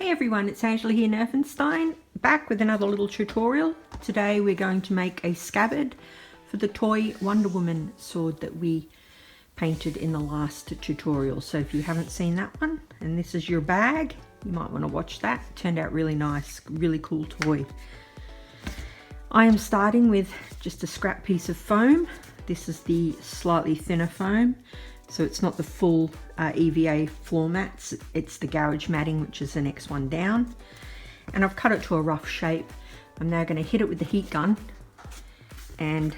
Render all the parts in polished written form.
Hey everyone, it's Angela here, Nerfenstein, back with another little tutorial. Today we're going to make a scabbard for the toy Wonder Woman sword that we painted in the last tutorial. So if you haven't seen that one, and this is your bag, you might want to watch that. It turned out really nice, really cool toy. I am starting with just a scrap piece of foam. This is the slightly thinner foam. So it's not the full EVA floor mats, it's the garage matting, which is the next one down. And I've cut it to a rough shape. I'm now going to hit it with the heat gun and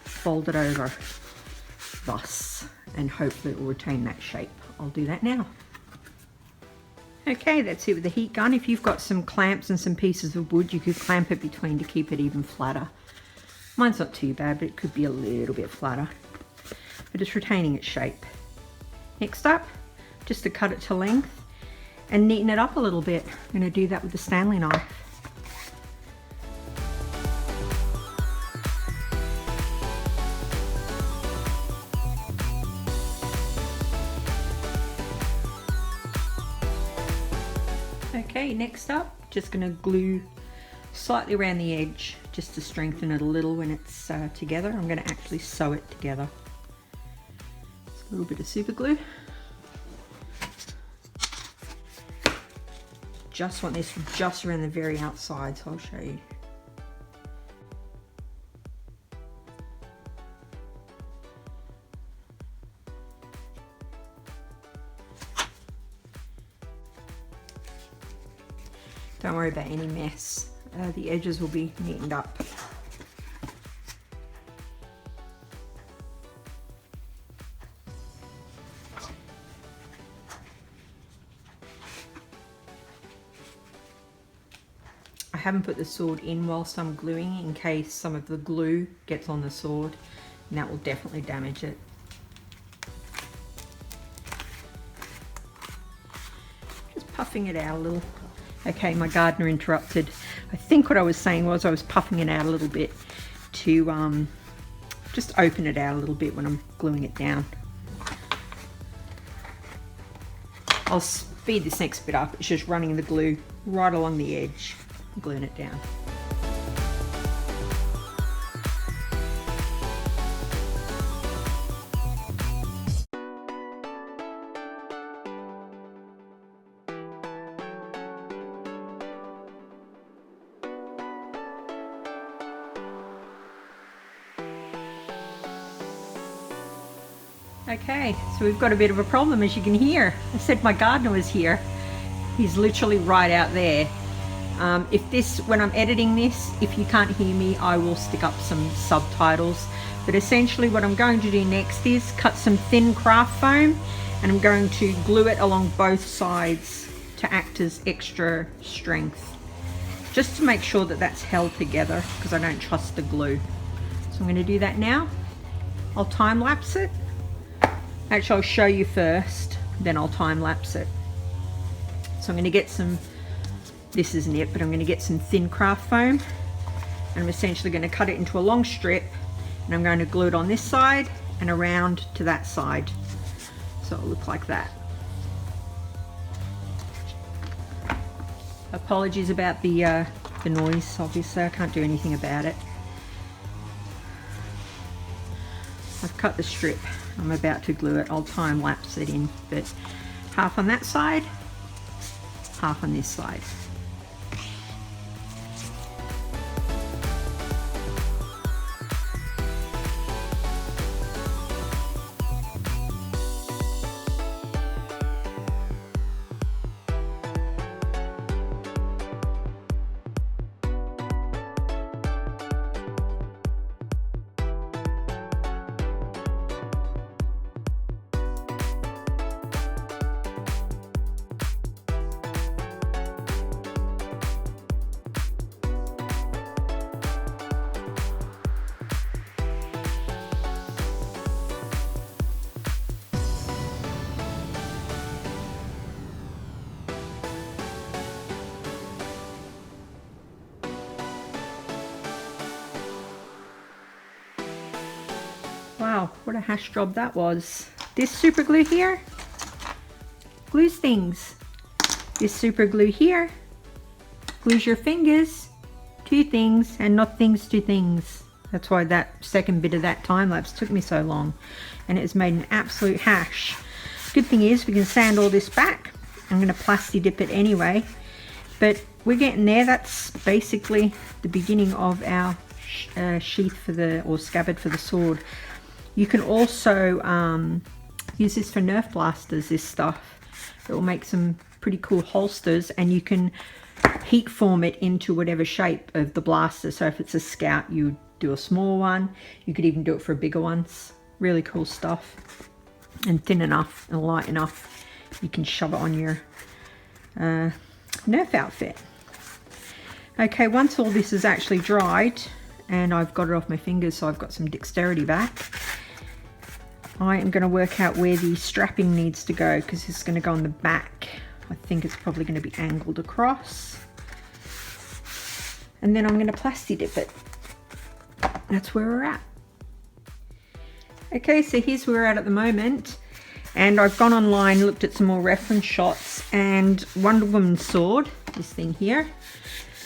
fold it over thus, and hopefully it will retain that shape. I'll do that now. Okay, that's it with the heat gun. If you've got some clamps and some pieces of wood, you could clamp it between to keep it even flatter. Mine's not too bad, but it could be a little bit flatter. But it's retaining its shape. Next up, just to cut it to length and neaten it up a little bit. I'm going to do that with the Stanley knife. Okay, next up, just going to glue slightly around the edge just to strengthen it a little when it's together. I'm going to actually sew it together. A little bit of super glue. Just want this just around the very outside, so I'll show you. Don't worry about any mess. The edges will be neatened up. I haven't put the sword in whilst I'm gluing in case some of the glue gets on the sword, and that will definitely damage it. Just puffing it out a little. Okay, my gardener interrupted. I think what I was saying was I was puffing it out a little bit to just open it out a little bit when I'm gluing it down. I'll speed this next bit up. It's just running the glue right along the edge, gluing it down. Okay, so we've got a bit of a problem, as you can hear. I said my gardener was here. He's literally right out there. When I'm editing this, if you can't hear me, I will stick up some subtitles. But essentially what I'm going to do next is cut some thin craft foam, and I'm going to glue it along both sides to act as extra strength. Just to make sure that that's held together, because I don't trust the glue. So I'm going to do that now. I'll time lapse it. Actually, I'll show you first, then I'll time lapse it. So I'm going to get some, this isn't it, but I'm going to get some thin craft foam, and I'm essentially going to cut it into a long strip, and I'm going to glue it on this side and around to that side. So it'll look like that. Apologies about the noise, obviously I can't do anything about it. I've cut the strip. I'm about to glue it. I'll time lapse it in, but half on that side, half on this side. Wow, what a hash job that was. This super glue here glues things. This super glue here glues your fingers to things and not things to things. That's why that second bit of that time lapse took me so long, and it has made an absolute hash. Good thing is we can sand all this back. I'm going to plasti dip it anyway, but we're getting there. That's basically the beginning of our sheath for the, or scabbard for the sword. You can also use this for Nerf blasters, this stuff. It will make some pretty cool holsters, and you can heat form it into whatever shape of the blaster. So if it's a scout, you do a small one. You could even do it for bigger ones. Really cool stuff, and thin enough and light enough you can shove it on your Nerf outfit. Okay, once all this is actually dried and I've got it off my fingers, so I've got some dexterity back, I am going to work out where the strapping needs to go, because it's going to go on the back. I think it's probably going to be angled across, and then I'm going to plasti dip it. That's where we're at. Okay, so here's where we're at the moment, and I've gone online, looked at some more reference shots, and Wonder Woman's sword, this thing here,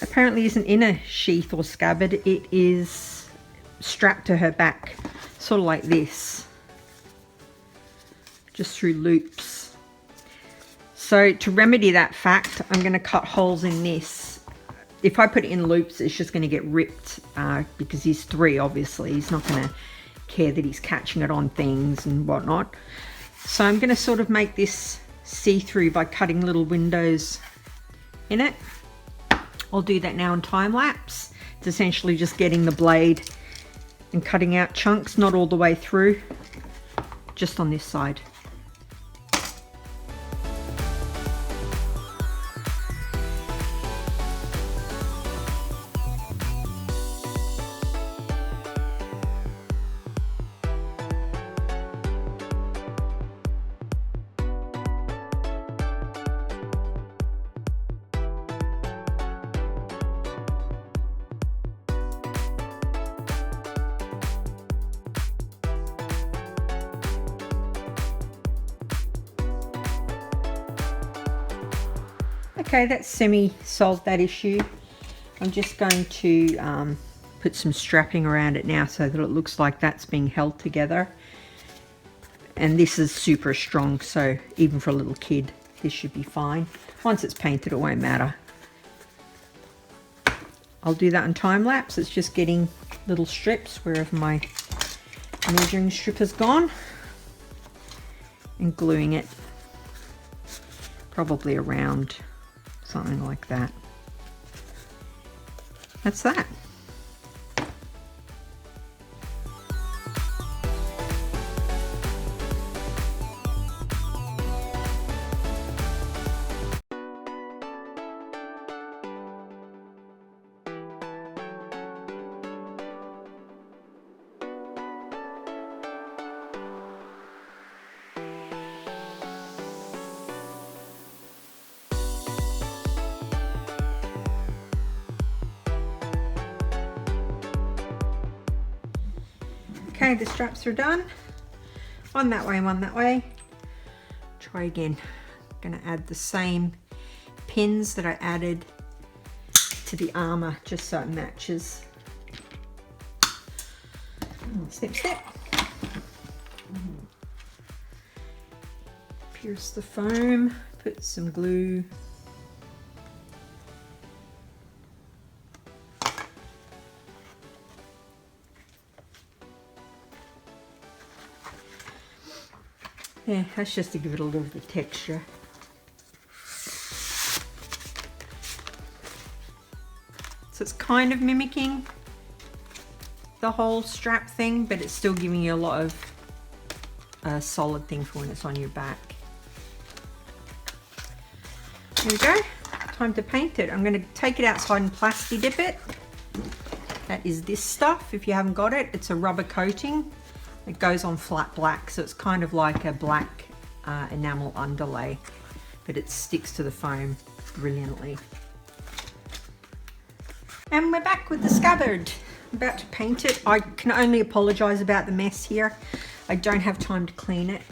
apparently isn't in a sheath or scabbard. It is strapped to her back, sort of like this, just through loops. So to remedy that fact, I'm going to cut holes in this. If I put it in loops, it's just going to get ripped, because he's 3, obviously. He's not going to care that he's catching it on things and whatnot. So I'm going to sort of make this see-through by cutting little windows in it. I'll do that now in time lapse. It's essentially just getting the blade and cutting out chunks, not all the way through, just on this side. Okay, that's semi-solved that issue. I'm just going to put some strapping around it now so that it looks like that's being held together. And this is super strong, so even for a little kid, this should be fine. Once it's painted, it won't matter. I'll do that in time lapse. It's just getting little strips wherever my measuring strip has gone and gluing it probably around, something like that. That's that. Okay, the straps are done. One that way, one that way. Try again. I'm gonna add the same pins that I added to the armor, just so it matches. Snip, snip. Pierce the foam, put some glue. Yeah, that's just to give it a little bit of texture. So it's kind of mimicking the whole strap thing, but it's still giving you a lot of solid thing for when it's on your back. There we go. Time to paint it. I'm going to take it outside and plasti dip it. That is this stuff. If you haven't got it, it's a rubber coating. It goes on flat black, so it's kind of like a black enamel underlay, but it sticks to the foam brilliantly. And we're back with the scabbard. I'm about to paint it. I can only apologise about the mess here. I don't have time to clean it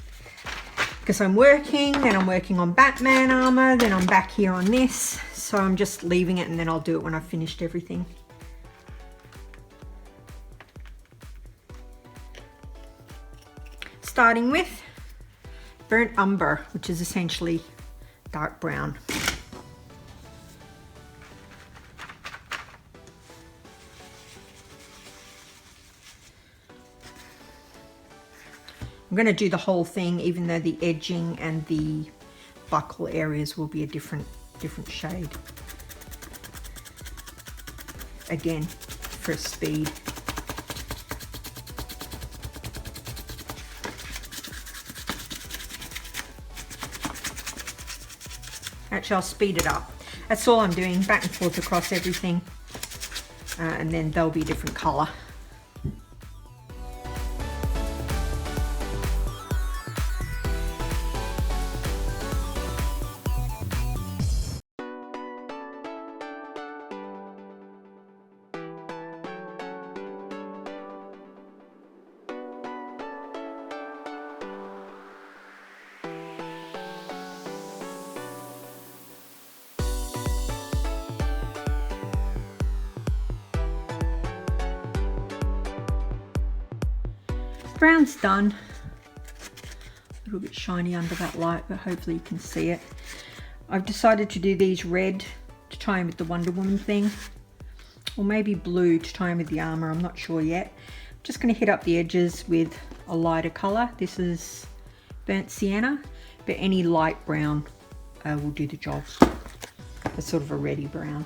because I'm working, then I'm working on Batman armor, then I'm back here on this. So I'm just leaving it, and then I'll do it when I've finished everything. Starting with burnt umber, which is essentially dark brown. I'm going to do the whole thing, even though the edging and the buckle areas will be a different shade. Again, for speed. Actually, I'll speed it up. That's all I'm doing, back and forth across everything. And then they'll be a different color. Brown's done. A little bit shiny under that light, but hopefully you can see it. I've decided to do these red to tie in with the Wonder Woman thing, or maybe blue to tie in with the armor. I'm not sure yet. I'm just going to hit up the edges with a lighter color. This is burnt sienna, but any light brown will do the job. It's sort of a reddy brown.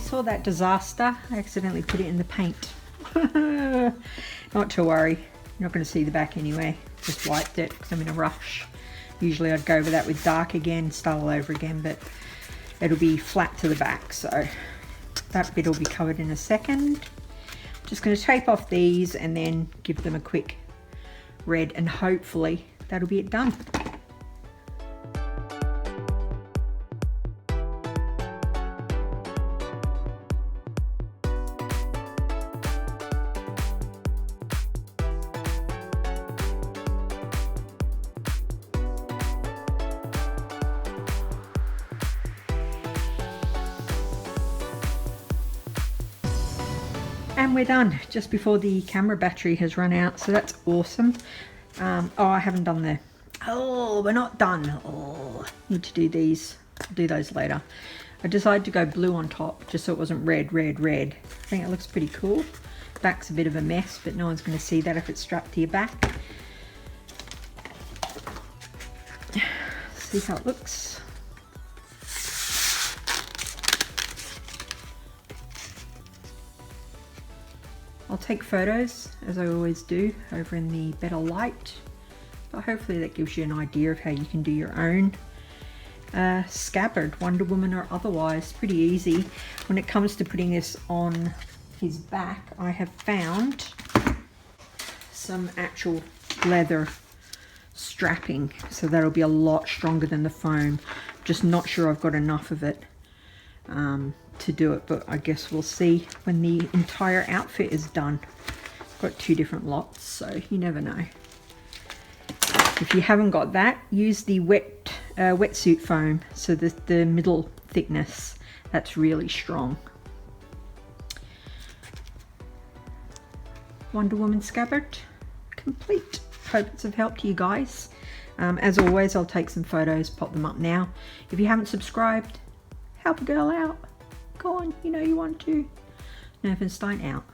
Saw that disaster. I accidentally put it in the paint. Not to worry, you're not going to see the back anyway. Just wiped it because I'm in a rush. Usually I'd go over that with dark again, start all over again, but it'll be flat to the back, so that bit will be covered in a second. Just going to tape off these and then give them a quick red, and hopefully that'll be it done. And we're done, just before the camera battery has run out, so that's awesome. Oh, I haven't done the, oh, we're not done. Oh, need to do these. I'll do those later. I decided to go blue on top, just so it wasn't red, red, red. I think it looks pretty cool. Back's a bit of a mess, but no one's going to see that if it's strapped to your back. See how it looks. I'll take photos, as I always do, over in the better light, but hopefully that gives you an idea of how you can do your own Scabbard, Wonder Woman or otherwise. Pretty easy. When it comes to putting this on his back, I have found some actual leather strapping, so that'll be a lot stronger than the foam. Just not sure I've got enough of it to do it, but I guess we'll see when the entire outfit is done. Got two different lots, so you never know. If you haven't got that, use the wetsuit foam, so the middle thickness, that's really strong. Wonder Woman Scabbard complete. Hope it's of help to you guys. As always, I'll take some photos, pop them up now. If you haven't subscribed, help a girl out. Go on, you know you want to. Nervenstein out.